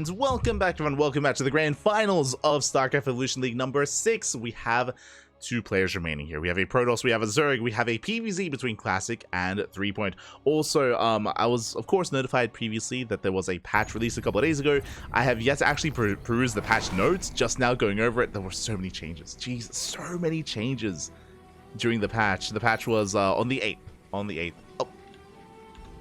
And welcome back, everyone. Welcome back to the grand finals of StarCraft Evolution League number 6. We have 2 players remaining here. We have a Protoss, we have a Zerg, we have a PvZ between Classic and Threepoint. Also, I was, of course, notified previously that there was a patch released a couple of days ago. I have yet to actually peruse the patch notes. Just now going over it, there were so many changes. Jeez, so many changes during the patch. The patch was on the 8th. Oh.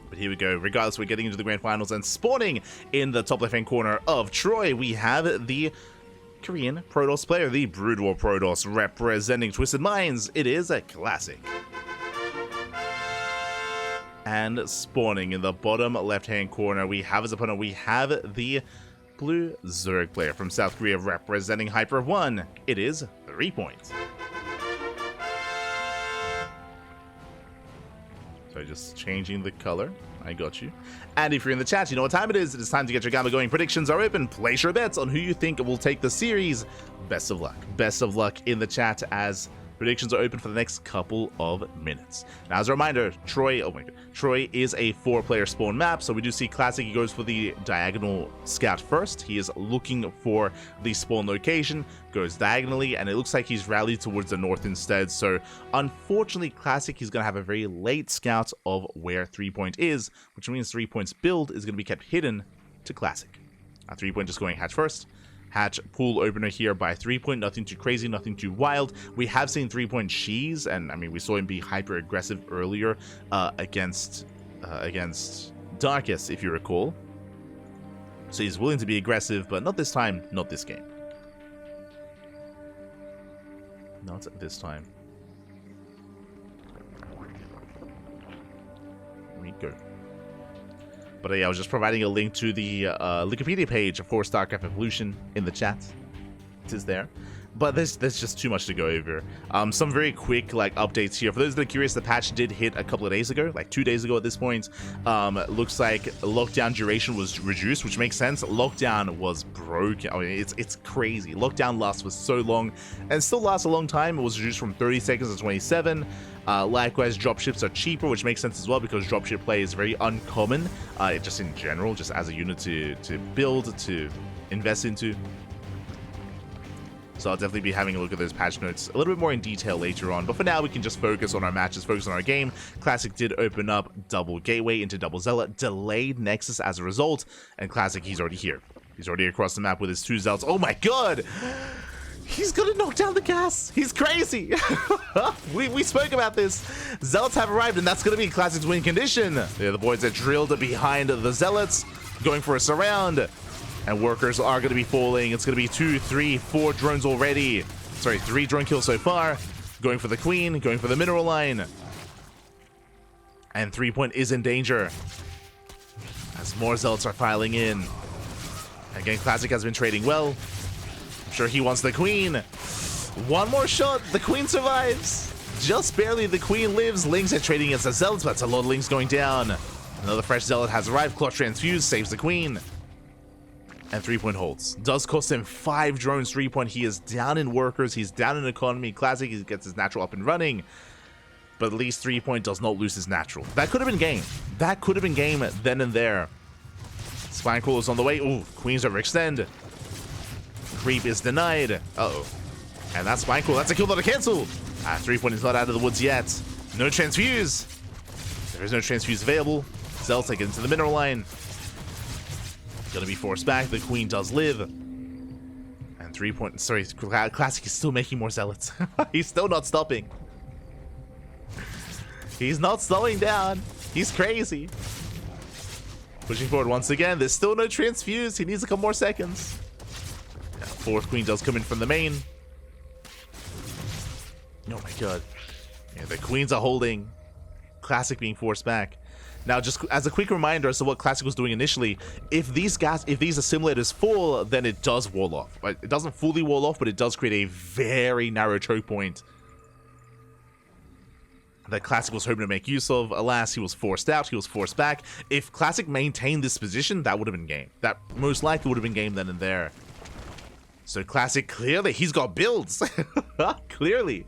But here we go. Regardless, we're getting into the grand finals, and spawning in the top left-hand corner of Troy, we have the Korean Protoss player, the Brood War Protoss, representing Twisted Minds. It is a Classic. And spawning in the bottom left-hand corner, we have as opponent, we have the Blue Zerg player from South Korea, representing Hyper 1. It is threepoint. So just changing the color. I got you. And if you're in the chat, you know what time it is. It is time to get your gamma going. Predictions are open. Place your bets on who you think will take the series. Best of luck. Best of luck in the chat as predictions are open for the next couple of minutes. Now, as a reminder, Troy is a 4-player spawn map, so we do see Classic. He goes for the diagonal scout first. He is looking for the spawn location, goes diagonally, and it looks like he's rallied towards the north instead. So, unfortunately, Classic, he's going to have a very late scout of where Threepoint is, which means Threepoint's build is going to be kept hidden to Classic. Threepoint just going hatch first. Hatch pool opener here by Threepoint, nothing too crazy, nothing too wild. We have seen Threepoint cheese, and I mean, we saw him be hyper aggressive earlier against Darkest, if you recall. So he's willing to be aggressive, but not this time, not this game. Not this time. Here we go. But yeah, I was just providing a link to the Wikipedia page for StarCraft Evolution in the chat. It is there. But there's just too much to go over. Some very quick updates here. For those that are curious, the patch did hit a couple of days ago, like 2 days ago at this point. Looks like lockdown duration was reduced, which makes sense. Lockdown was broken. I mean, it's crazy. Lockdown lasts for so long, and still lasts a long time. It was reduced from 30 seconds to 27. Likewise, dropships are cheaper, which makes sense as well because dropship play is very uncommon, just in general, just as a unit to build, to invest into. So I'll definitely be having a look at those patch notes a little bit more in detail later on. But for now, we can just focus on our matches, focus on our game. Classic did open up double gateway into double zealot, delayed Nexus as a result, and Classic, he's already here. He's already across the map with his 2 zealots. Oh my god! He's gonna knock down the gas! He's crazy! we spoke about this. Zealots have arrived, and that's gonna be Classic's win condition. The boys are drilled behind the zealots, going for a surround. And workers are going to be falling. It's going to be 2, 3, 4 drones already. Sorry, 3 drone kills so far. Going for the queen, going for the mineral line. And Threepoint is in danger as more zealots are filing in. Again, Classic has been trading well. I'm sure he wants the queen. One more shot. The queen survives. Just barely. The queen lives. Lings are trading against the zealots, but that's a lot of Lings going down. Another fresh zealot has arrived. Clock transfused, saves the queen. And Threepoint holds. Does cost him 5 drones. Threepoint, he is down in workers, he's down in economy. Classic, he gets his natural up and running. But at least Threepoint does not lose his natural. That could have been game. That could have been game then and there. Spine Crawler is on the way. Ooh, Queens overextend. Creep is denied. Uh-oh. And that's Spine Crawler. That's a kill, not a cancel. Threepoint is not out of the woods yet. No transfuse. There is no transfuse available. Zealots take it into the mineral line. Gonna be forced back. The queen does live. And Threepoint, sorry, Classic is still making more zealots. He's still not stopping. He's not slowing down. He's crazy. Pushing forward once again. There's still no transfuse. He needs a couple more seconds. Yeah, 4th queen does come in from the main. Oh my god. Yeah, the queens are holding. Classic being forced back. Now, just as a quick reminder as to what Classic was doing initially, if these assimilators fall, then it does wall off. It doesn't fully wall off, but it does create a very narrow choke point that Classic was hoping to make use of. Alas, he was forced out, he was forced back. If Classic maintained this position, that would have been game. That most likely would have been game then and there. So Classic, clearly, he's got builds. Clearly.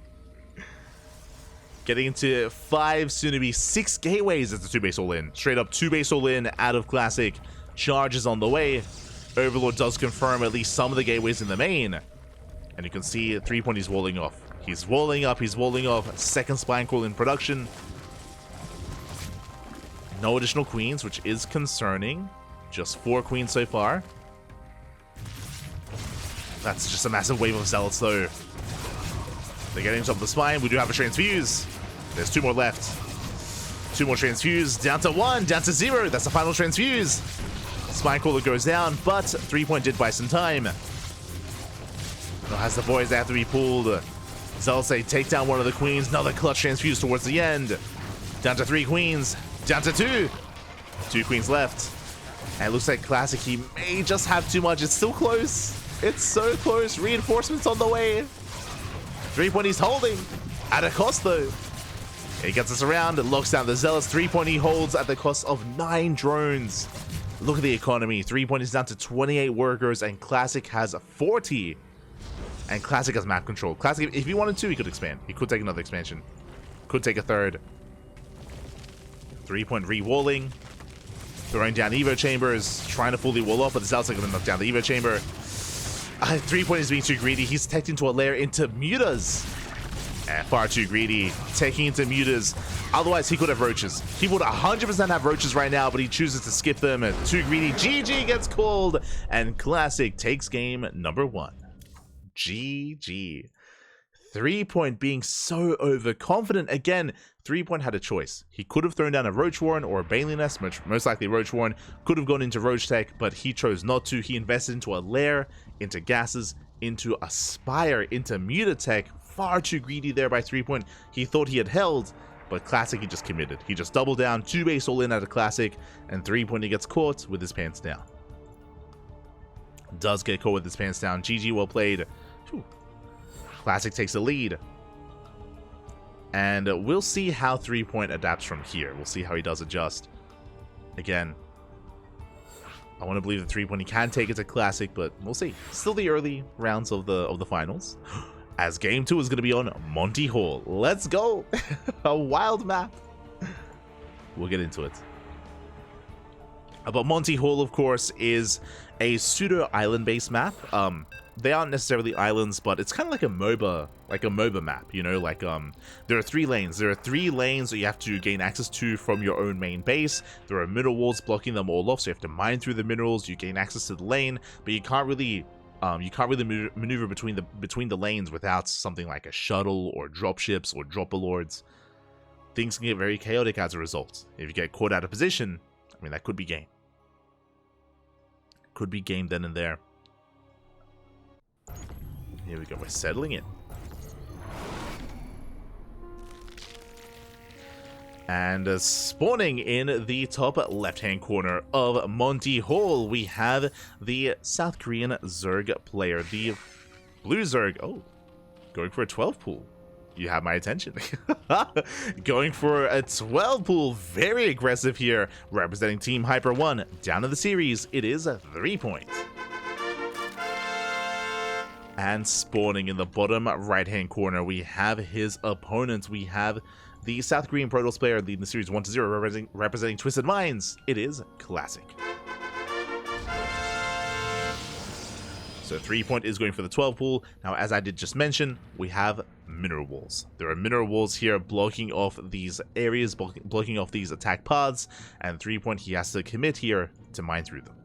Getting into 5, soon to be 6 gateways as the 2-base all-in. Straight up 2-base all-in out of Classic. Charges on the way. Overlord does confirm at least some of the gateways in the main. And you can see threepoint is walling off. He's walling up, he's walling off. Second spine call in production. No additional queens, which is concerning. Just 4 queens so far. That's just a massive wave of zealots, though. They're getting top of the spine. We do have a transfuse. There's 2 more left. 2 more transfuse. Down to 1, down to 0. That's the final transfuse. Spine caller goes down, but threepoint did buy some time. As the boys have to be pulled. Zealots say take down one of the queens. Another clutch transfuse towards the end. Down to 3 queens. Down to 2. 2 queens left. And it looks like Classic, he may just have too much. It's still close. It's so close. Reinforcements on the way. Threepoint he's holding. At a cost, though. He gets us around. It locks down the Zealots. Threepoint he holds at the cost of 9 drones. Look at the economy. Threepoint is down to 28 workers, and Classic has 40. And Classic has map control. Classic, if he wanted to, he could expand. He could take another expansion. Could take a third. Threepoint re-walling. Throwing down Evo chambers. Trying to fully wall off, but the Zealots are going to knock down the Evo chamber. Threepoint is being too greedy. He's teched into a lair into mutas. Far too greedy. Taking into mutas. Otherwise, he could have roaches. He would 100% have roaches right now, but he chooses to skip them. Too greedy. GG gets called. And Classic takes game number 1. GG. Threepoint being so overconfident. Again, Threepoint had a choice. He could have thrown down a Roach Warren or a Bailey Nest, most likely Roach Warren. Could have gone into Roach Tech, but he chose not to. He invested into a lair, into gases, into a spire, into Mutatech. Far too greedy there by Threepoint. He thought he had held, but Classic, he just committed. He just doubled down, 2 base all in at a Classic, and Threepoint, he gets caught with his pants down. Does get caught with his pants down. GG, well played. Whew. Classic takes the lead. And we'll see how Threepoint adapts from here. We'll see how he does adjust. Again, I want to believe that Threepoint, he can take it to Classic, but we'll see. Still the early rounds of the finals. As game 2 is going to be on Monty Hall. Let's go! A wild map. We'll get into it. But Monty Hall, of course, is a pseudo island-based map. They aren't necessarily islands, but it's kind of like a MOBA map, you know, like there are 3 lanes. There are 3 lanes that you have to gain access to from your own main base. There are mineral walls blocking them all off, so you have to mine through the minerals. You gain access to the lane, but you can't really maneuver between the lanes without something like a shuttle or dropships or dropper lords. Things can get very chaotic as a result. If you get caught out of position, I mean, that could be game. Could be game then and there. Here we go, we're settling in. And spawning in the top left-hand corner of Monty Hall, we have the South Korean Zerg player, the blue Zerg. Oh, going for a 12 pool. You have my attention. Going for a 12 pool, very aggressive here, representing Team Hyper 1. Down in the series, it is a Threepoint. And spawning in the bottom right-hand corner, we have his opponent. We have the South Korean Protoss player leading the series 1-0, representing Twisted Minds. It is Classic. So Threepoint is going for the 12 pool. Now, as I did just mention, we have mineral walls. There are mineral walls here blocking off these areas, blocking off these attack paths, and Threepoint, he has to commit here to mine through them.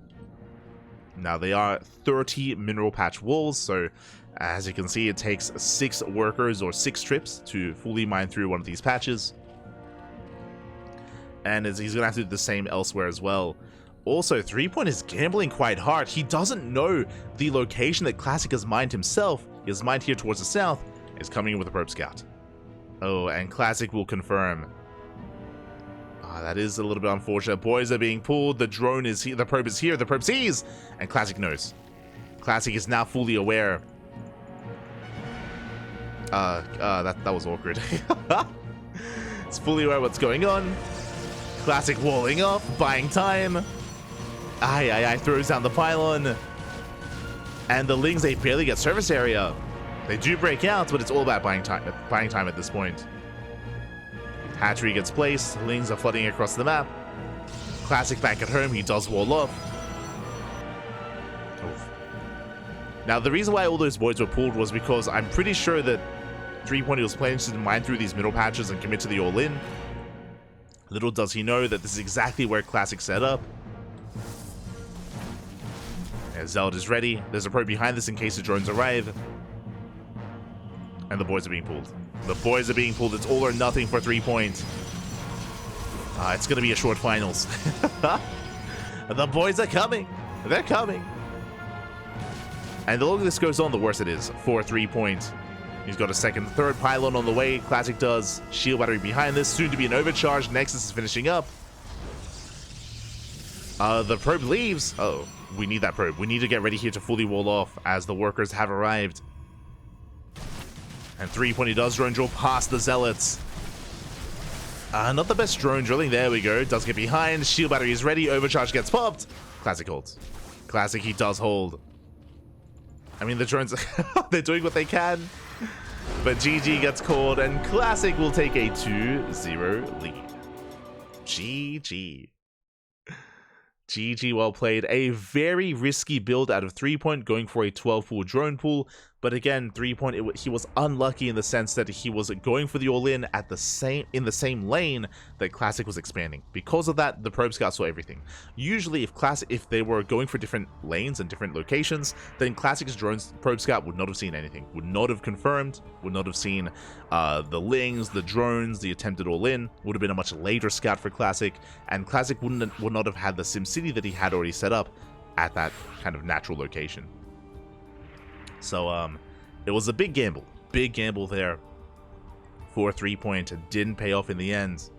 Now, they are 30 mineral patch walls, so as you can see, it takes 6 workers or 6 trips to fully mine through one of these patches. And he's going to have to do the same elsewhere as well. Also, Threepoint is gambling quite hard. He doesn't know the location that Classic has mined himself. He has mined here towards the south. He's coming in with a probe scout. Oh, and Classic will confirm. That is a little bit unfortunate. Boys are being pulled. The drone is here. The probe is here. The probe sees. And Classic knows. Classic is now fully aware. That was awkward. It's fully aware what's going on. Classic walling off, buying time. Throws down the pylon. And the Lings, they barely get surface area. They do break out, but it's all about buying time at this point. Hatchery gets placed. Lings are flooding across the map. Classic back at home. He does wall off. Oof. Now, the reason why all those voids were pulled was because I'm pretty sure that threepoint was planning to mine through these middle patches and commit to the all-in. Little does he know that this is exactly where Classic set up. As Zelda's ready. There's a probe behind this in case the drones arrive. And the boys are being pulled. The boys are being pulled. It's all or nothing for threepoint. It's going to be a short finals. The boys are coming. They're coming. And the longer this goes on, the worse it is for threepoint. He's got a second, third pylon on the way. Classic does. Shield battery behind this. Soon to be an overcharge. Nexus is finishing up. The probe leaves. Oh, we need that probe. We need to get ready here to fully wall off as the workers have arrived. And threepoint, he does drone drill past the zealots. Not the best drone drilling. There we go. Does get behind. Shield battery is ready. Overcharge gets popped. Classic holds. Classic, he does hold. I mean, the drones, they're doing what they can. But GG gets called, and Classic will take a 2-0 lead. GG. GG, well played. A very risky build out of threepoint, going for a 12-pool drone pool. But again, threepoint, he was unlucky in the sense that he was going for the all-in at the same lane that Classic was expanding. Because of that, the probe scout saw everything. Usually, if they were going for different lanes and different locations, then Classic's drones probe scout would not have seen anything. Would not have confirmed. Would not have seen the lings, the drones, the attempted all-in. Would have been a much later scout for Classic, and Classic would not have had the sim city that he had already set up at that kind of natural location. So it was a big gamble there for threepoint. It didn't pay off in the end.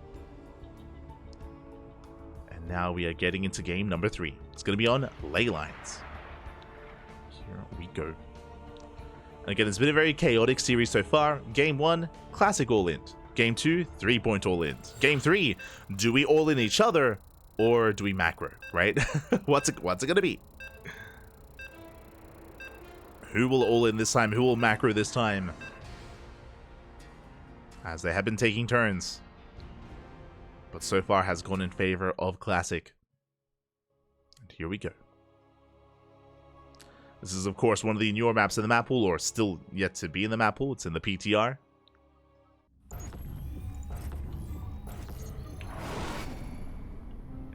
And now we are getting into game number 3. It's going to be on ley lines. Here we go. And again, it's been a very chaotic series so far. Game 1, Classic all-in. Game 2, threepoint all-in. Game 3, do we all-in each other or do we macro, right? What's it going to be? Who will all-in this time? Who will macro this time? As they have been taking turns. But so far has gone in favor of Classic. And here we go. This is, of course, one of the newer maps in the map pool, or still yet to be in the map pool. It's in the PTR.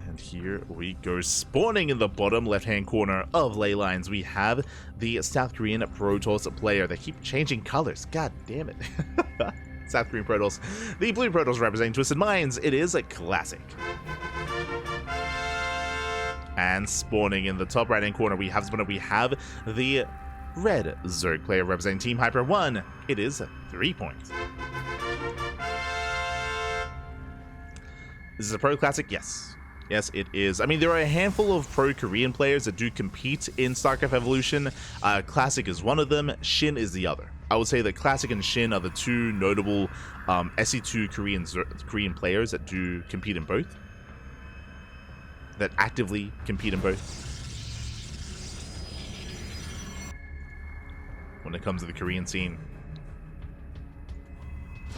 And here we go. Spawning in the bottom left-hand corner of ley lines, we have the South Korean Protoss player. They keep changing colors. God damn it. South Korean Protoss. The blue Protoss representing Twisted Minds. It is a Classic. And spawning in the top right-hand corner, we have the red Zerg player representing Team Hyper 1. It is threepoint. This is a Pro Classic? Yes. Yes, it is. I mean, there are a handful of pro-Korean players that do compete in StarCraft Evolution. Classic is one of them. Shin is the other. I would say that Classic and Shin are the two notable SE2 Korean players that do compete in both. That actively compete in both. When it comes to the Korean scene.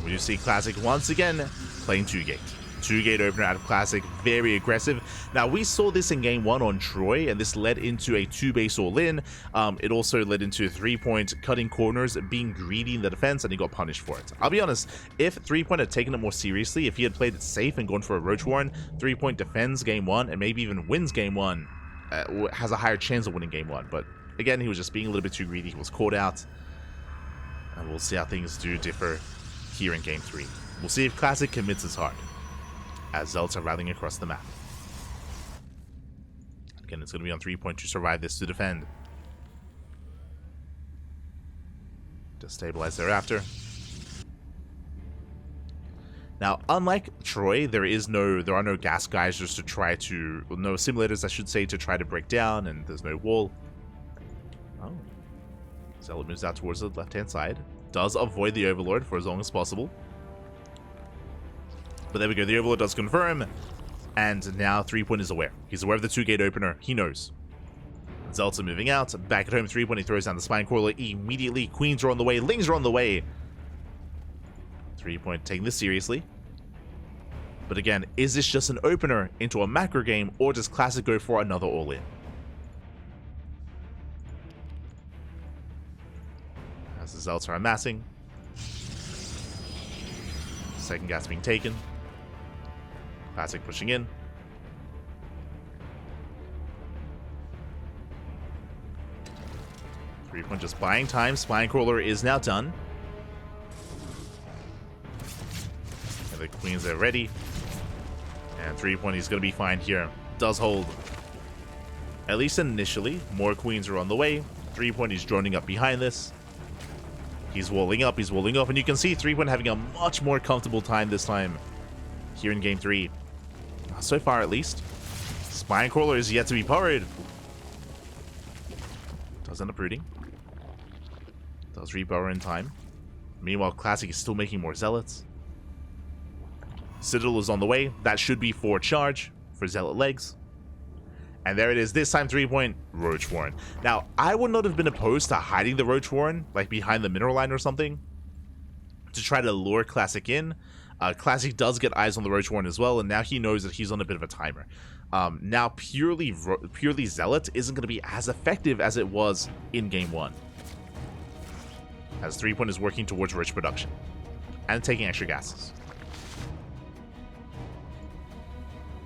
We do see Classic once again playing 2-gate. 2-gate opener out of Classic, very aggressive. Now, we saw this in game 1 on Troy, and this led into a 2-base all-in. It also led into threepoint cutting corners, being greedy in the defense, and he got punished for it. I'll be honest, if threepoint had taken it more seriously, if he had played it safe and gone for a Roach Warren, threepoint defends game 1 and maybe even wins game 1, has a higher chance of winning game 1. But again, he was just being a little bit too greedy. He was caught out. And we'll see how things do differ here in game 3. We'll see if Classic commits his heart, as Zelts are rallying across the map. Again, it's going to be on threepoint to survive this, to defend. To stabilize thereafter. Now, unlike Troy, there are no gas geysers to try to, no simulators, I should say, to try to break down, and there's no wall. Oh. Zealot moves out towards the left-hand side. Does avoid the Overlord for as long as possible. But there we go, the Overlord does confirm, and now threepoint is aware. He's aware of the 2-gate opener, he knows. Zelts are moving out, back at home, threepoint, he throws down the Spine Crawler immediately. Queens are on the way, Lings are on the way. Threepoint taking this seriously. But again, is this just an opener into a macro game, or does Classic go for another all-in? As the Zealots are amassing. Second gas being taken. Classic pushing in. Threepoint just buying time. Spine Crawler is now done. And the Queens are ready. And Threepoint is going to be fine here. Does hold. At least initially. More Queens are on the way. Threepoint is droning up behind this. He's walling up, and you can see Threepoint having a much more comfortable time this time here in Game 3. So far, at least. Spine Crawler is yet to be powered. Does end up rooting. Does repower in time. Meanwhile, Classic is still making more Zealots. Citadel is on the way. That should be 4 charge for Zealot legs. And there it is, this time Threepoint, Roach Warren. Now, I would not have been opposed to hiding the Roach Warren, like behind the mineral line or something, to try to lure Classic in. Classic does get eyes on the Roach Warren as well, and now he knows that he's on a bit of a timer. Now, purely Zealot isn't going to be as effective as it was in Game 1. As Threepoint is working towards Roach production. And taking extra gases.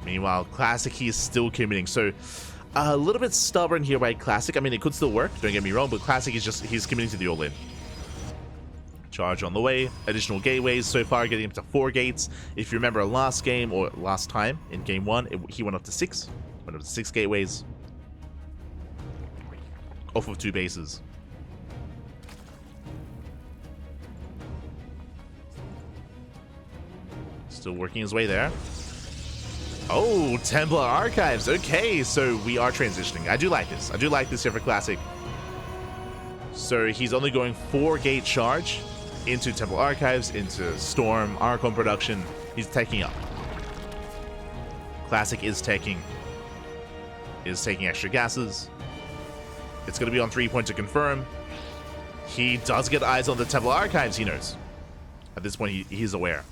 Meanwhile, Classic, he is still committing. So, a little bit stubborn here by Classic. I mean, it could still work, don't get me wrong, but Classic is just, he's committing to the all-in. Charge on the way. Additional gateways so far, getting up to 4 gates. If you remember last game, or last time, in Game 1, he went up to 6. Went up to 6 gateways. Off of 2 bases. Still working his way there. Oh, Templar Archives. Okay, so we are transitioning. I do like this. I do like this here for Classic. So he's only going 4 gate charge into Templar Archives, into Storm, Archon production. He's taking up. Classic is taking extra gases. It's going to be on Threepoint to confirm. He does get eyes on the Templar Archives, he knows. At this point, he's aware.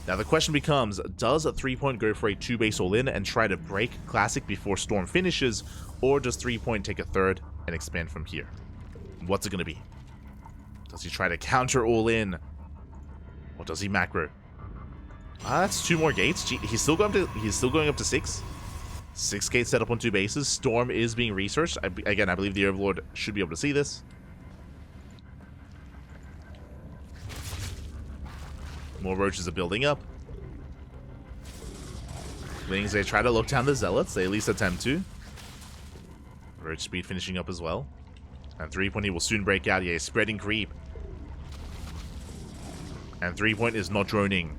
Now the question becomes, does a Threepoint go for a 2-base all-in and try to break Classic before Storm finishes, or does Threepoint take a third and expand from here? What's it going to be? Does he try to counter all-in, or does he macro? That's 2 more gates. Gee, he's still going up to 6. 6 gates set up on 2 bases. Storm is being researched. Again, I believe the Overlord should be able to see this. More roaches are building up. Wings, they try to look down the Zealots. They at least attempt to. Roach speed finishing up as well. And Threepoint, he will soon break out. Yeah, he's spreading creep. And Threepoint is not droning.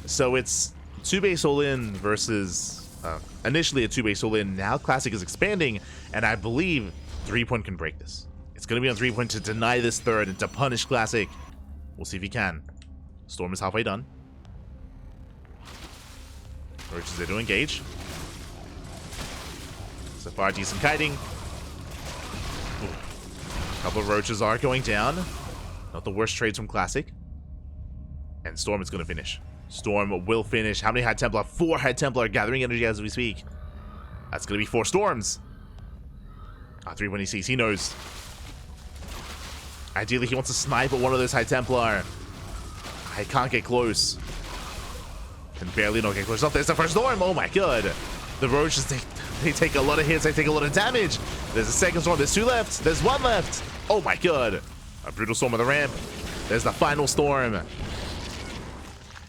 So it's 2-base all-in versus... initially a 2-base all-in. Now Classic is expanding. And I believe Threepoint can break this. It's going to be on Threepoint to deny this third and to punish Classic. We'll see if he can. Storm is halfway done. Roaches there to engage. So far, decent kiting. Ooh. A couple of roaches are going down. Not the worst trades from Classic. And Storm is going to finish. Storm will finish. How many High Templar? 4 High Templar gathering energy as we speak. That's going to be 4 Storms. 3 when he sees. He knows. Ideally, he wants to snipe at one of those High Templar. I can't get close. Can barely not get close. Oh, there's the first Storm. Oh my god. The roaches, they take a lot of hits. They take a lot of damage. There's a second Storm. There's 2 left. There's 1 left. Oh my god. A brutal Storm on the ramp. There's the final Storm.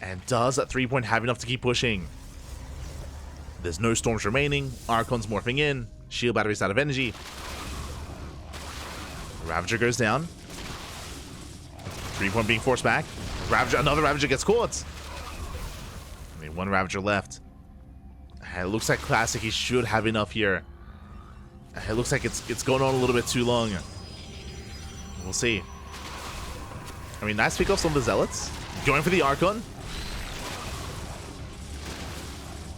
And does that Threepoint have enough to keep pushing? There's no Storms remaining. Archon's morphing in. Shield battery's out of energy. Ravager goes down. Threepoint being forced back. Ravager, another Ravager gets caught. I mean, 1 Ravager left. It looks like Classic, he should have enough here. It looks like it's going on a little bit too long. We'll see. I mean, nice pickoffs on the Zealots. Going for the Archon.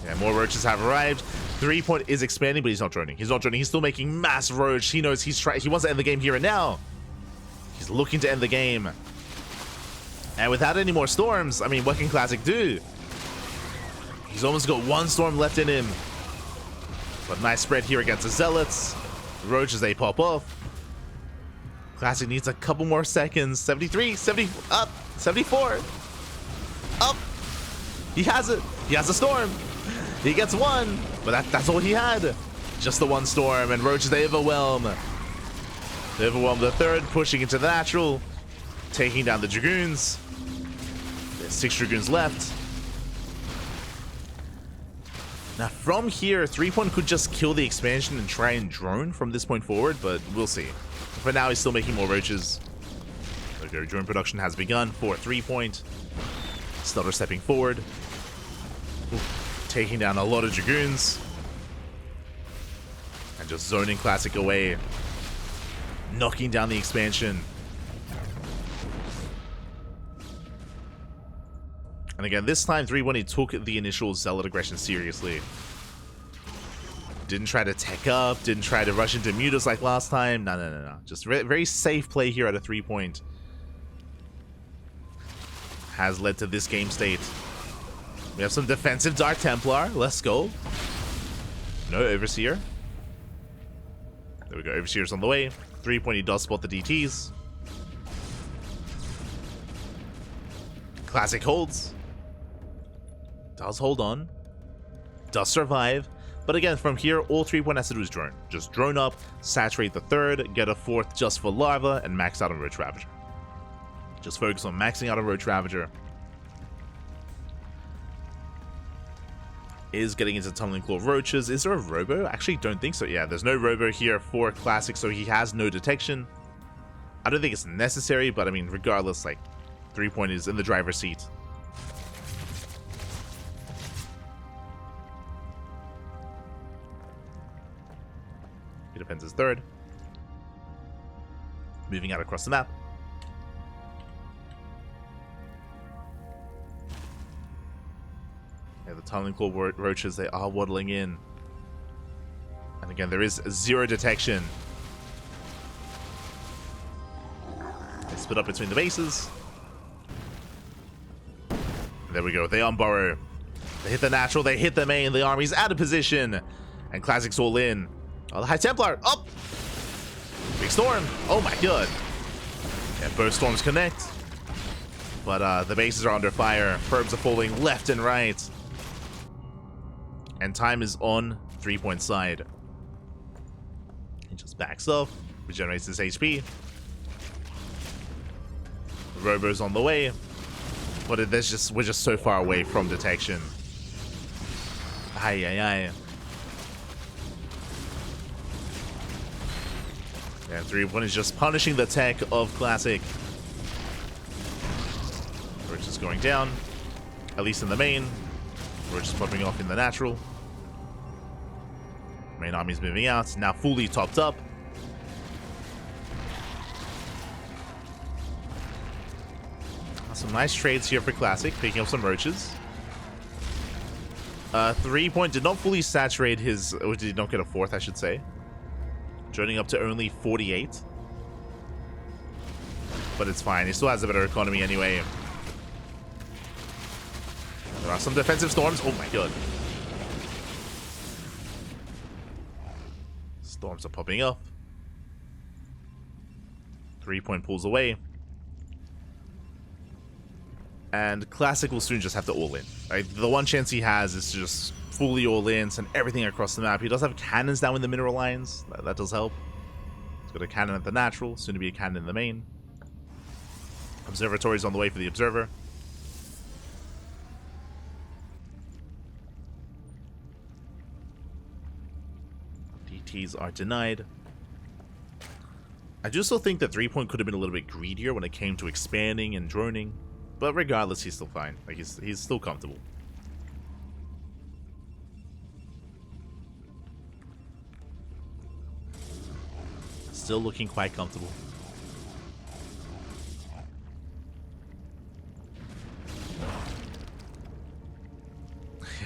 Yeah, more roaches have arrived. Threepoint is expanding, but he's not droning. He's not droning. He's still making mass roach. He knows he wants to end the game here and now. He's looking to end the game. And without any more Storms, I mean, what can Classic do? He's almost got 1 Storm left in him. But nice spread here against the Zealots. Roaches, they pop off. Classic needs a couple more seconds. 73, 70, up, 74. Up. He has it. He has a storm. He gets one, but that's all he had. Just the one storm, and Roaches, they overwhelm. They overwhelm the third, pushing into the natural, taking down the Dragoons. There's 6 Dragoons left. Now from here, threepoint could just kill the expansion and try and drone from this point forward, but we'll see. For now, he's still making more Roaches. Okay, drone production has begun for threepoint. Stutter stepping forward. Ooh, taking down a lot of Dragoons. And just zoning Classic away. Knocking down the expansion. And again, this time, threepoint, he took the initial Zealot aggression seriously. Didn't try to tech up, didn't try to rush into mutas like last time. No. Just very safe play here at a threepoint. Has led to this game state. We have some defensive Dark Templar. Let's go. No Overseer. There we go. Overseer's on the way. Threepoint, he does spot the DTs. Classic holds. Does hold on. Does survive. But again, from here, all threepoint has to do is drone. Just drone up, saturate the third, get a fourth just for Larva, and max out on Roach Ravager. Just focus on maxing out on Roach Ravager. Is getting into Tumbling Claw Roaches. Is there a Robo? Actually, don't think so. Yeah, there's no Robo here for Classic, so he has no detection. I don't think it's necessary, but I mean, regardless, like, threepoint is in the driver's seat. He defends his third. Moving out across the map. Yeah, the Tumbling Claw Roaches, they are waddling in. And again, there is 0 detection. They split up between the bases. There we go. They unburrow. They hit the natural. They hit the main. The army's out of position. And Classic's all in. Oh, the High Templar. Up. Big storm. Oh my god. Yeah, both storms connect. But the bases are under fire. Probes are falling left and right. And time is on threepoint side. He just backs off. Regenerates his HP. Robo's on the way. But we're just so far away from detection. Aye. And threepoint is just punishing the tech of Classic. We're just going down. At least in the main. We're just popping off in the natural. Main army's moving out. Now fully topped up. Some nice trades here for Classic, picking up some Roaches. Threepoint did not fully saturate his, or did not get a fourth, I should say. Joining up to only 48. But it's fine, he still has a better economy anyway. There are some defensive storms. Oh my god. Storms are popping up. Threepoint pulls away. And Classic will soon just have to all in. Right? The one chance he has is to just fully all in, send everything across the map. He does have cannons now in the mineral lines. That does help. He's got a cannon at the natural, soon to be a cannon in the main. Observatory's on the way for the Observer. DTs are denied. I do still think that threepoint could have been a little bit greedier when it came to expanding and droning. But regardless, he's still fine. Like, he's still comfortable. Still looking quite comfortable.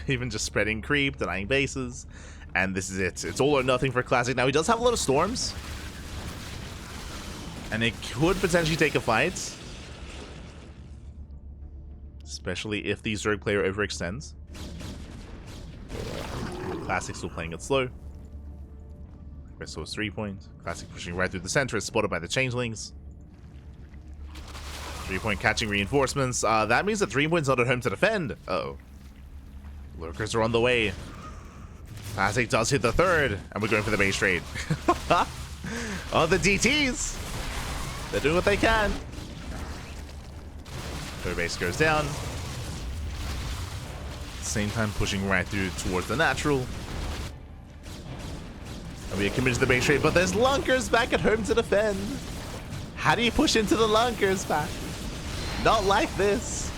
Even just spreading creep, denying bases. And this is it. It's all or nothing for Classic. Now, he does have a lot of storms. And it could potentially take a fight. Especially if the Zerg player overextends. Classic still playing it slow. Crystal's 3-point. Classic pushing right through the center is spotted by the Changelings. 3-point catching reinforcements. That means that 3-point's not at home to defend. Uh-oh. Lurkers are on the way. Classic does hit the third, and we're going for the base trade. Oh, the DTs! They're doing what they can. Third base goes down. Same time pushing right through towards the natural. And we are committed to the base trade, but there's Lunkers back at home to defend. How do you push into the Lunkers back? Not like this.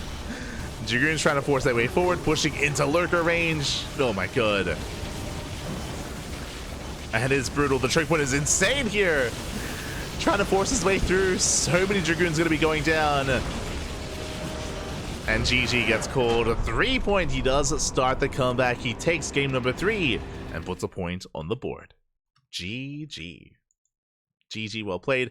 Dragoon's trying to force their way forward, pushing into Lurker range. Oh my god. And it's brutal. The choke point is insane here. Trying to force his way through. So many Dragoons going to be going down. And GG gets called a 3-point. He does start the comeback. He takes game number 3 and puts a point on the board. GG. GG, well played.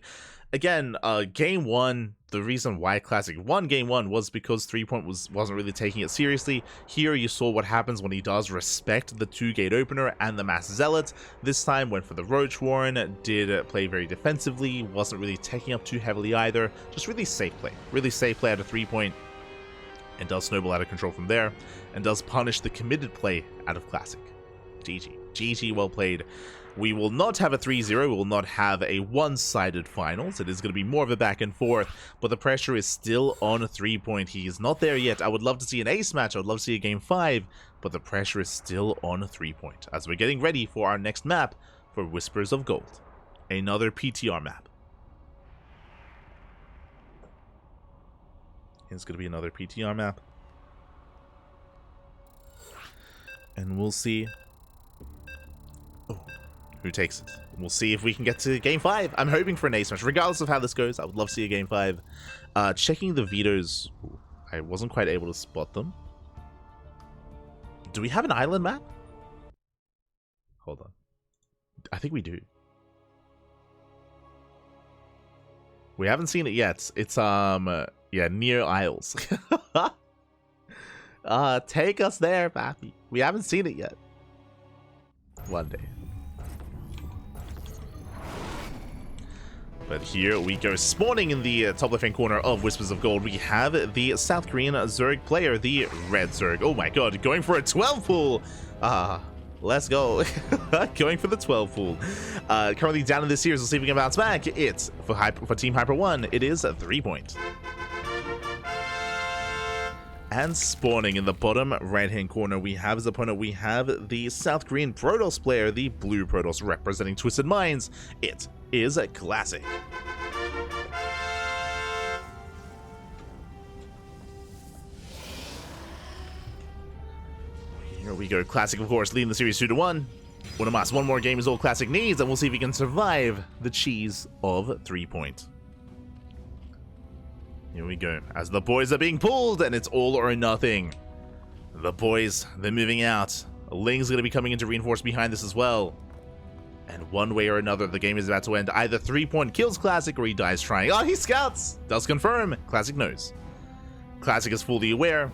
Again, game 1, the reason why Classic won game 1 was because 3-point wasn't really taking it seriously. Here you saw what happens when he does respect the 2-gate opener and the Mass Zealot. This time went for the Roach Warren, did play very defensively, wasn't really taking up too heavily either. Just really safe play. Really safe play at a 3-point. And does snowball out of control from there. And does punish the committed play out of Classic. GG. GG, well played. We will not have a 3-0, we will not have a one-sided finals. It is going to be more of a back and forth, but the pressure is still on a 3-point. He is not there yet. I would love to see an ace match, I would love to see a game 5, but the pressure is still on a 3-point, as we're getting ready for our next map for Whispers of Gold. Another PTR map. It's going to be another PTR map. And we'll see who takes it. We'll see if we can get to game 5. I'm hoping for an ace match. Regardless of how this goes, I would love to see a game 5. Checking the vetoes. Ooh, I wasn't quite able to spot them. Do we have an island map? Hold on. I think we do. We haven't seen it yet. It's, yeah, near Isles. Take us there, Pappy. We haven't seen it yet. One day. But here we go, spawning in the top left-hand corner of Whispers of Gold, we have the South Korean Zerg player, the Red Zerg. Oh my god, going for a 12 pool! Let's go. Going for the 12 pool. Currently down in this series, let's see if we can bounce back. It's, for Team Hyper 1, it is a 3-point. And spawning in the bottom right-hand corner, we have as opponent, we have the South Korean Protoss player, the Blue Protoss representing Twisted Minds. It is a Classic. Here we go. Classic, of course, leading the series 2-1. Unamas, one more game is all Classic needs, and we'll see if he can survive the cheese of 3-point. Here we go, as the boys are being pulled, and it's all or nothing. The boys, they're moving out. Ling's going to be coming in to reinforce behind this as well. And one way or another, the game is about to end. Either 3-point kills Classic, or he dies trying. Oh, he scouts! Does confirm. Classic knows. Classic is fully aware.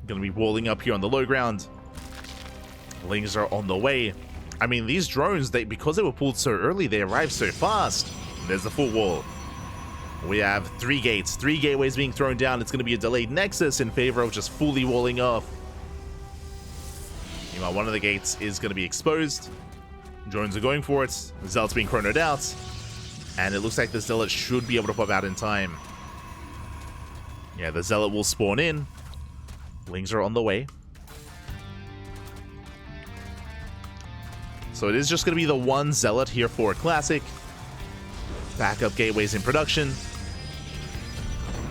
Going to be walling up here on the low ground. Lings are on the way. I mean, these drones, because they were pulled so early, they arrived so fast. There's the full wall. We have 3 gates, 3 gateways being thrown down. It's going to be a delayed nexus in favor of just fully walling off. Meanwhile, one of the gates is going to be exposed. Drones are going for it. The Zealot's being chronoed out. And it looks like the Zealot should be able to pop out in time. Yeah, the Zealot will spawn in. Lings are on the way. So it is just going to be the one Zealot here for Classic. Backup gateways in production.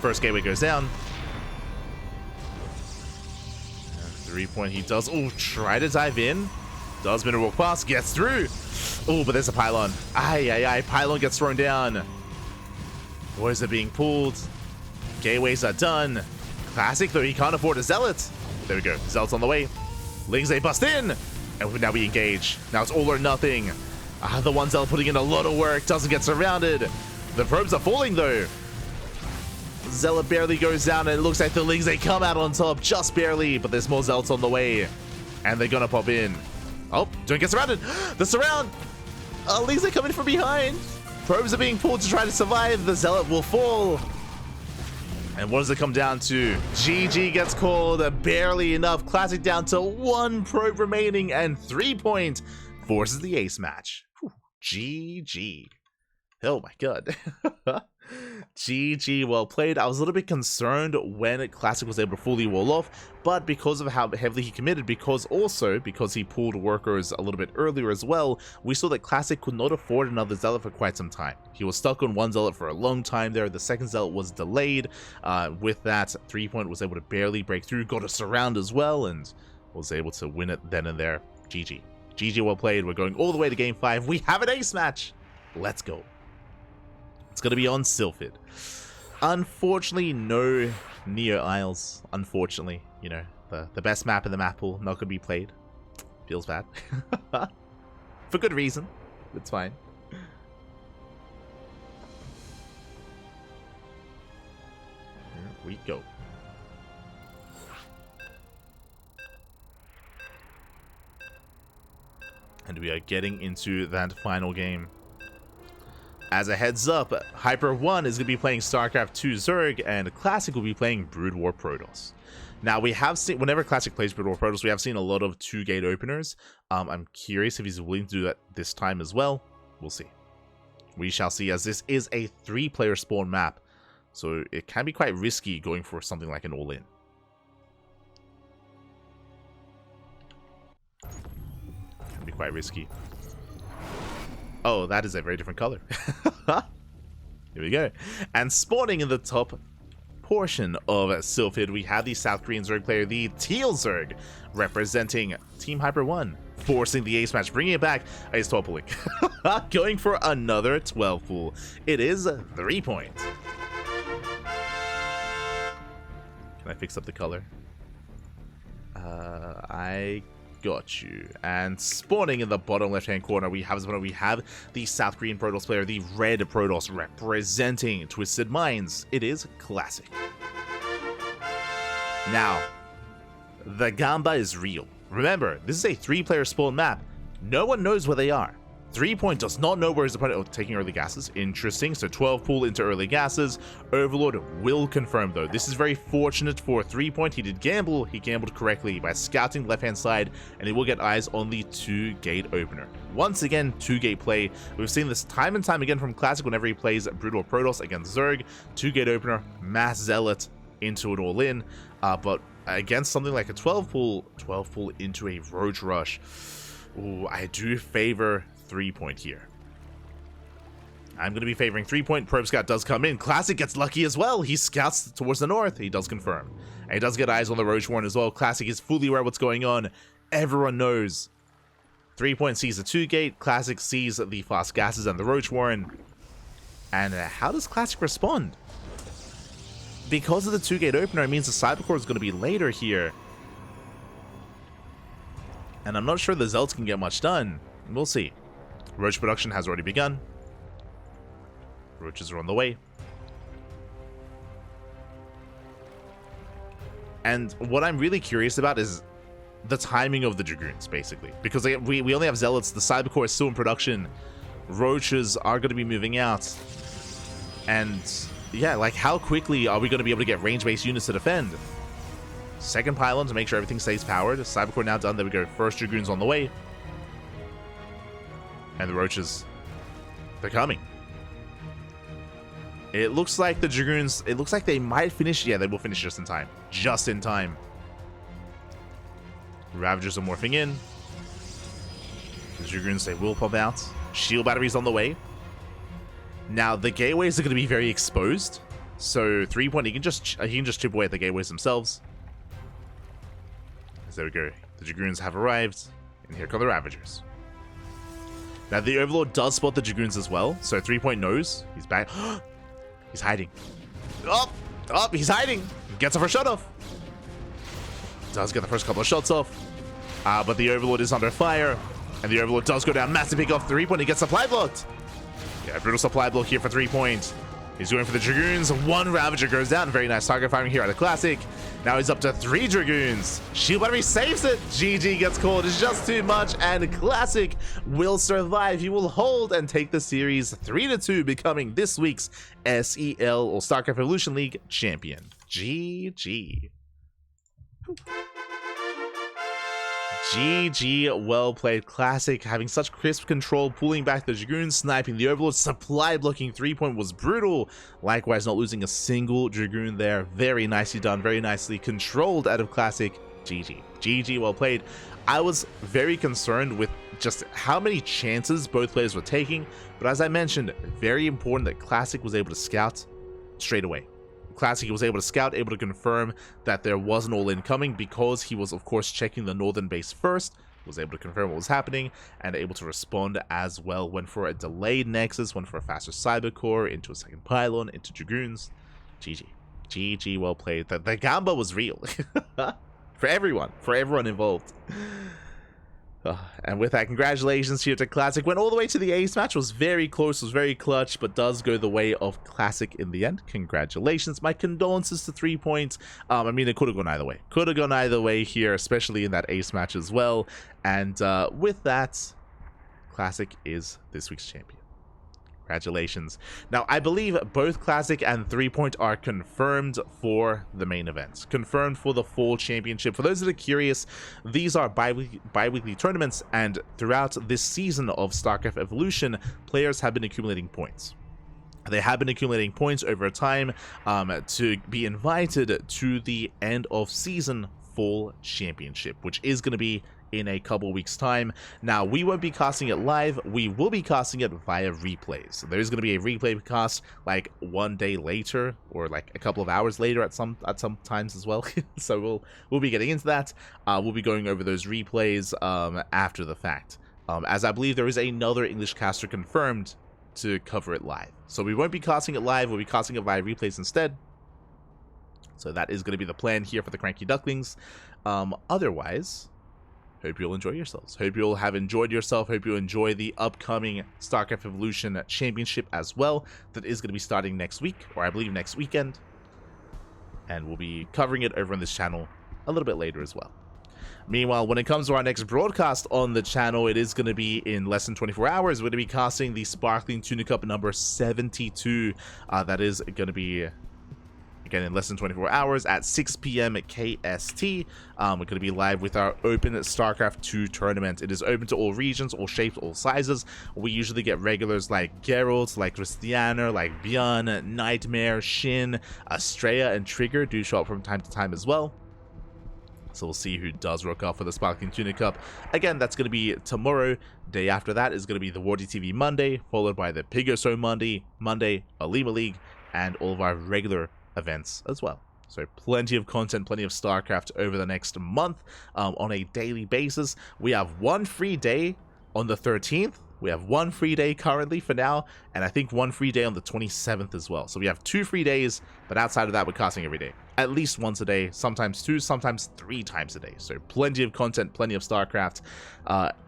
First gateway goes down. 3-point, he does. Oh, try to dive in. Does been a walk past, gets through. Oh, but there's a pylon. Aye. Pylon gets thrown down. Boys are being pulled. Gateways are done. Classic, though, he can't afford a Zealot. There we go. Zealot's on the way. Lings, they bust in. And now we engage. Now it's all or nothing. The one Zealot putting in a lot of work. Doesn't get surrounded. The probes are falling, though. Zealot barely goes down, and it looks like the Lings, they come out on top just barely, but there's more Zealots on the way, and they're gonna pop in. Oh, don't get surrounded. The surround. At least they're coming from behind. Probes are being pulled to try to survive. The Zealot will fall. And what does it come down to? GG gets called. Barely enough. Classic down to 1 probe remaining, and 3-point forces the ace match. Whew. GG. Oh my god. GG, well played. I was a little bit concerned when Classic was able to fully wall off, but because of how heavily he committed, because he pulled workers a little bit earlier as well, we saw that Classic could not afford another Zealot for quite some time. He was stuck on 1 Zealot for a long time there. The second Zealot was delayed. With that, 3-point was able to barely break through, got a surround as well, and was able to win it then and there. GG. GG, well played. We're going all the way to game 5. We have an ace match. Let's go. It's going to be on Sylphid. Unfortunately, no Neo Isles. Unfortunately, you know, the best map in the map pool not going to be played. Feels bad. For good reason. It's fine. Here we go. And we are getting into that final game. As a heads up, Hyper 1 is going to be playing StarCraft 2 Zerg, and Classic will be playing Brood War Protoss. Now, we have seen, whenever Classic plays Brood War Protoss, we have seen a lot of 2-gate openers. I'm curious if he's willing to do that this time as well. We'll see. We shall see, as this is a 3-player spawn map, so it can be quite risky going for something like an all-in. Can be quite risky. Oh, that is a very different color. Here we go. And spawning in the top portion of Sylphid, we have the South Korean Zerg player, the Teal Zerg, representing Team Hyper 1, forcing the ace match, bringing it back. Ace 12 pulling. Going for another 12 pull. It is 3-point. Can I fix up the color? I got you. And spawning in the bottom left-hand corner, we have the South Korean Protoss player, the Red Protoss, representing Twisted Minds. It is Classic. Now, the Gamba is real. Remember, this is a 3-player spawn map. No one knows where they are. 3-point does not know where his opponent... Oh, taking early gases. Interesting. So 12 pull into early gases. Overlord will confirm, though. This is very fortunate for 3-point. He did gamble. He gambled correctly by scouting the left-hand side, and he will get eyes on the 2-gate opener. Once again, 2-gate play. We've seen this time and time again from Classic whenever he plays Brood War Protoss against Zerg. 2-gate opener, mass Zealot into it all in. But against something like a 12 pull into a Roach Rush, ooh, I do favor 3-point here. I'm going to be favoring 3-point. Probe Scout does come in. Classic gets lucky as well. He scouts towards the north. He does confirm. And he does get eyes on the Roach Warren as well. Classic is fully aware of what's going on. Everyone knows. 3-point sees the 2-gate. Classic sees the fast gases and the Roach Warren. And how does Classic respond? Because of the 2-gate opener, it means the Cybercore is going to be later here. And I'm not sure the Zealots can get much done. We'll see. Roach production has already begun. Roaches are on the way. And what I'm really curious about is the timing of the Dragoons, basically. Because we only have Zealots, the Cybercore is still in production. Roaches are going to be moving out. And yeah, like how quickly are we going to be able to get range-based units to defend? Second pylon to make sure everything stays powered. Cybercore now done. There we go. First Dragoons on the way. And the Roaches, they're coming. It looks like the Dragoons, it looks like they might finish. Yeah, they will finish just in time. Just in time. Ravagers are morphing in. The Dragoons, they will pop out. Shield batteries on the way. Now, the gateways are going to be very exposed. So 3-point, he can just chip away at the gateways themselves. There we go. The Dragoons have arrived. And here come the Ravagers. Now, the Overlord does spot the Dragoons as well, so 3-point knows. He's back. He's hiding. Oh, he's hiding. Gets the first shot off. Does get the first couple of shots off. But the Overlord is under fire, and the Overlord does go down. Massive pick off 3-point. He gets supply blocked. Yeah, brutal supply block here for 3-point. He's going for the Dragoons. One Ravager goes down. Very nice target farming here at the Classic. Now he's up to 3 Dragoons. Shield Battery saves it. GG gets called. It's just too much, and Classic will survive. He will hold and take the series 3-2, becoming this week's SEL or StarCraft Evolution League champion. GG. GG, well played. Classic, having such crisp control, pulling back the Dragoons, sniping the Overlord, supply blocking 3-point was brutal. Likewise, not losing a single Dragoon there. Very nicely done, very nicely controlled out of Classic. GG. GG, well played. I was very concerned with just how many chances both players were taking, but as I mentioned, very important that Classic was able to scout straight away. Classic was able to scout, able to confirm that there was an all-in coming because he was, of course, checking the northern base first, was able to confirm what was happening, and able to respond as well. Went for a delayed Nexus, went for a faster Cyber Core, into a second Pylon, into Dragoons. GG. GG, well played. The Gamba was real. For everyone involved. And with that, congratulations here to Classic. Went all the way to the ace match, was very close, was very clutch, but does go the way of Classic in the end. Congratulations. My condolences to 3-point. I mean, it could have gone either way. Could have gone either way here, especially in that ace match as well. And with that, Classic is this week's champion. Congratulations. Now, I believe both Classic and 3-point are confirmed for the main event. Confirmed for the full championship. For those that are curious, these are bi-weekly tournaments, and throughout this season of StarCraft Evolution, players have been accumulating points. They have been accumulating points over time to be invited to the end of season full championship, which is going to be in a couple weeks time. Now, we won't be casting it live, we will be casting it via replays. There's going to be a replay cast like one day later, or like a couple of hours later at some times as well. So we'll be getting into that. We'll be going over those replays after the fact, as I believe there is another English caster confirmed to cover it live. So we won't be casting it live, we'll be casting it via replays instead. So that is going to be the plan here for the CranKy Ducklings. Otherwise, hope you'll enjoy yourselves. Hope you'll have enjoyed yourself. Hope you enjoy the upcoming StarCraft Evolution Championship as well. That is going to be starting next week, or I believe next weekend. And we'll be covering it over on this channel a little bit later as well. Meanwhile, when it comes to our next broadcast on the channel, it is going to be in less than 24 hours. We're going to be casting the Sparkling Tuna Cup number 72. That is going to be, again, in less than 24 hours at 6 p.m. KST. We're going to be live with our open StarCraft 2 tournament. It is open to all regions, all shapes, all sizes. We usually get regulars like Geralt, like Christiana, like Bjorn, Nightmare, Shin, Astrea, and Trigger do show up from time to time as well. So we'll see who does rock up for the Sparkling Tuna Cup. Again, that's going to be tomorrow. Day after that is going to be the Wardy TV Monday, followed by the PvZ Monday, Alima League, and all of our regular events as well. So plenty of content, plenty of StarCraft over the next month on a daily basis. We have one free day on the 13th. We have one free day currently for now, and I think one free day on the 27th as well. So we have 2 free days, but outside of that, we're casting every day. At least once a day, sometimes 2, sometimes 3 times a day. So plenty of content, plenty of StarCraft,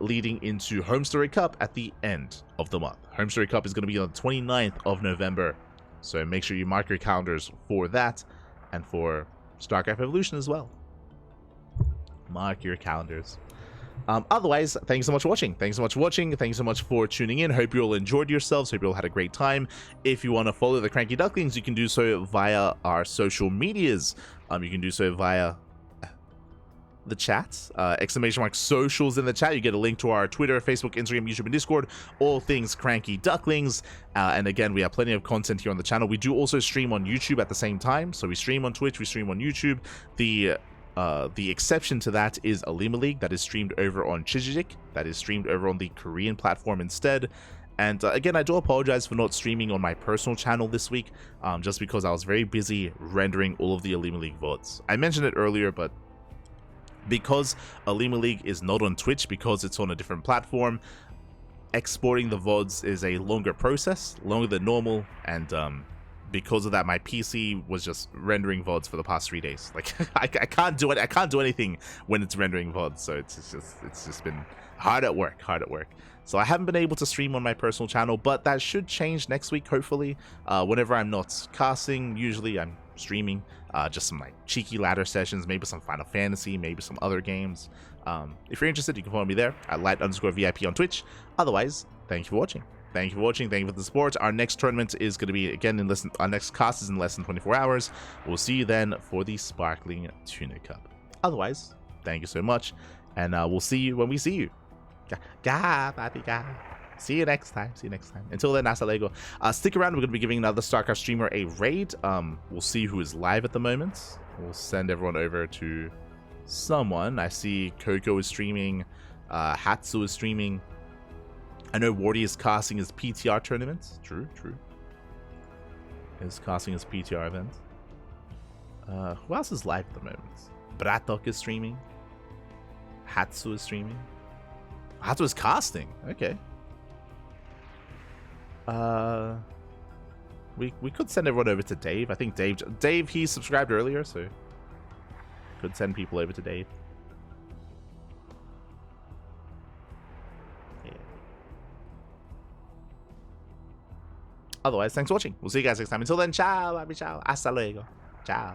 leading into Home Story Cup at the end of the month. Home Story Cup is going to be on the 29th of November. So make sure you mark your calendars for that, and for StarCraft Evolution as well. Mark your calendars. Otherwise, thanks so much for watching. Thanks so much for watching. Thanks so much for tuning in. Hope you all enjoyed yourselves. Hope you all had a great time. If you want to follow the CranKy Ducklings, you can do so via our social medias. You can do so via the chat, !socials in the chat. You get a link to our Twitter, Facebook, Instagram, YouTube, and Discord, all things CranKy Ducklings. And again, we have plenty of content here on the channel. We do also stream on YouTube at the same time. So we stream on Twitch, we stream on YouTube. The exception to that is Alima League, that is streamed over on Chijijik, that is streamed over on the Korean platform instead. And again, I do apologize for not streaming on my personal channel this week, just because I was very busy rendering all of the Alima League VODs. I mentioned it earlier, but because Alima League is not on Twitch, because it's on a different platform, exporting the VODs is a longer process, longer than normal, and because of that, my PC was just rendering VODs for the past 3 days. Like I can't do it. I can't do anything when it's rendering VODs. So it's just been hard at work. So I haven't been able to stream on my personal channel, but that should change next week, hopefully. Whenever I'm not casting, usually I'm streaming just some like cheeky ladder sessions, maybe some Final Fantasy, maybe some other games. If you're interested, you can follow me there at light_VIP on Twitch. Otherwise, thank you for watching. Thank you for watching. Thank you for the support. Our next tournament is going to be, again, our next cast is in less than 24 hours. We'll see you then for the Sparkling Tuna Cup. Otherwise, thank you so much. And we'll see you when we see you. See you next time. See you next time. Until then, hasta luego. Stick around. We're going to be giving another StarCraft streamer a raid. We'll see who is live at the moment. We'll send everyone over to someone. I see Coco is streaming. Hatsu is streaming. I know Wardy is casting his PTR tournament. True. Is casting his PTR event. Who else is live at the moment? Bratok is streaming. Hatsu is streaming. Hatsu is casting. Okay. We could send everyone over to Dave. I think Dave he subscribed earlier, so could send people over to Dave. Yeah. Otherwise, thanks for watching. We'll see you guys next time. Until then, ciao, baby, ciao. Hasta luego. Ciao.